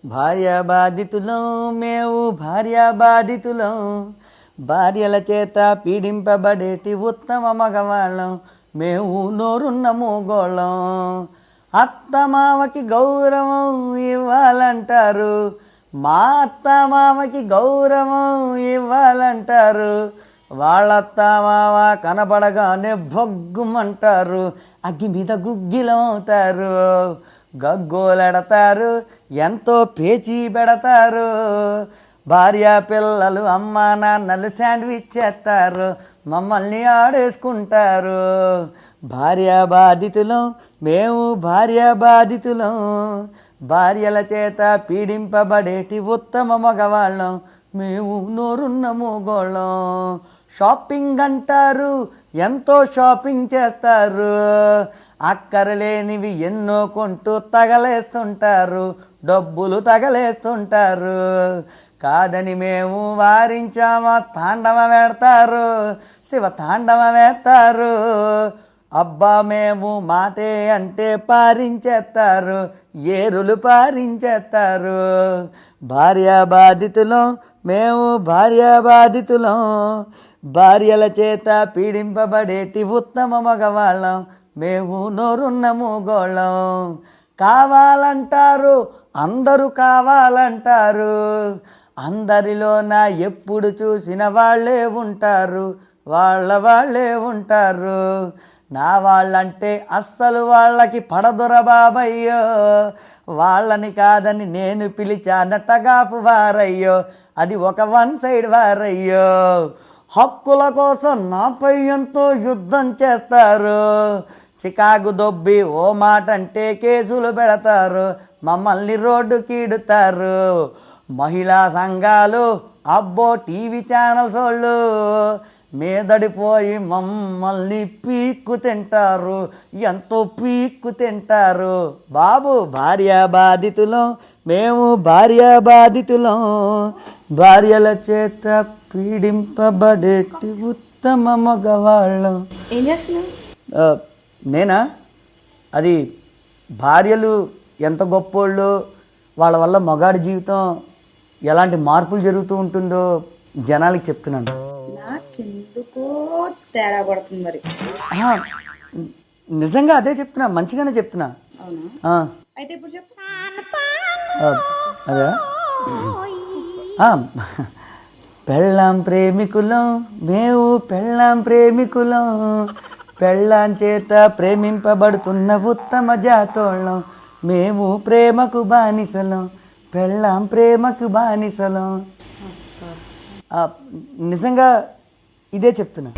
భార్యా బాధితులం మేము భార్యా బాధితులం, భార్యల చేత పీడింపబడేటి ఉత్తమ మగవాళ్ళం మేము నోరున్న మూగోళ్ళం. అత్తమామకి గౌరవం ఇవ్వాలంటారు, మా అత్తమామకి గౌరవం ఇవ్వాలంటారు. వాళ్ళత్తమామ కనపడగానే భొగ్గుమంటారు, అగ్గి మీద గుగ్గిలమవుతారు. గగ్గోలెడతారు, ఎంతో పేచీ పెడతారు. భార్యా పిల్లలు అమ్మా నాన్నలు శాండ్విచ్ చేస్తారు, మమ్మల్ని ఆడేసుకుంటారు. భార్యా బాధితులం మేము భార్యా బాధితులం, భార్యల చేత పీడింపబడేటి ఉత్తమ మగవాళ్ళం మేము నోరున్న మూగోళ్ళం. షాపింగ్ అంటారు, ఎంతో షాపింగ్ చేస్తారు. అక్కరలేనివి ఎన్నో కొంటూ తగలేస్తుంటారు, డబ్బులు తగలేస్తుంటారు. కాదని మేము వారించామా తాండవ వేడతారు, శివ తాండవ వేస్తారు. అబ్బా మేము మాటే అంటే పారించేస్తారు, ఏరులు పారించేస్తారు. భార్యా బాధితులం మేము భార్యా బాధితులం, భార్యల చేత పీడింపబడేటి ఉత్తమ మగవాళ్ళం మేము నోరున్న మూగోళ్ళం. కావాలంటారు అందరూ కావాలంటారు, అందరిలోన ఎప్పుడు చూసిన వాళ్ళే ఉంటారు, వాళ్ళే ఉంటారు. నా వాళ్ళంటే అస్సలు వాళ్ళకి పడదుర బాబయ్యో, వాళ్ళని కాదని నేను పిలిచానట్టగాపు వారయ్యో, అది ఒక వన్ సైడ్ వారయ్యో. హక్కుల కోసం నాపై ఎంతో యుద్ధం చేస్తారు, చికాకు దొబ్బి ఓ మాట అంటే కేసులు పెడతారు, మమ్మల్ని రోడ్డు కీడుతారు. మహిళా సంఘాలు అబ్బో టీవీ ఛానల్స్ వాళ్ళు మీదడిపోయి మమ్మల్ని పీక్కు తింటారు, ఎంతో పీక్కు తింటారు. బాబు భార్యా బాధితులం మేము భార్యా బాధితులం, భార్యల చేత పీడింపబడేటి ఉత్తమ మగవాళ్ళం. ఏం చేస్తున్నావు? నేనా? అది భార్యలు ఎంత గొప్పోళ్ళు, వాళ్ళ వల్ల మగాడి జీవితం ఎలాంటి మార్పులు జరుగుతూ ఉంటుందో జనాలకి చెప్తున్నాను. నాకెందుకో తేడా కొడుతుంది మరి. నిజంగా అదే చెప్తున్నా, మంచిగానే చెప్తున్నా. అవునా? అయితే ఇప్పుడు చెప్పు. అదే పెళ్ళాం ప్రేమికులం మేము పెళ్ళాం ప్రేమికులం, పెళ్ళాం చేత ప్రేమింపబడుతున్న ఉత్తమ జాతోళ్ళం మేము ప్రేమకు బానిసలం, పెళ్ళాం ప్రేమకు బానిసలం. నిజంగా ఇదే చెప్తున్నా.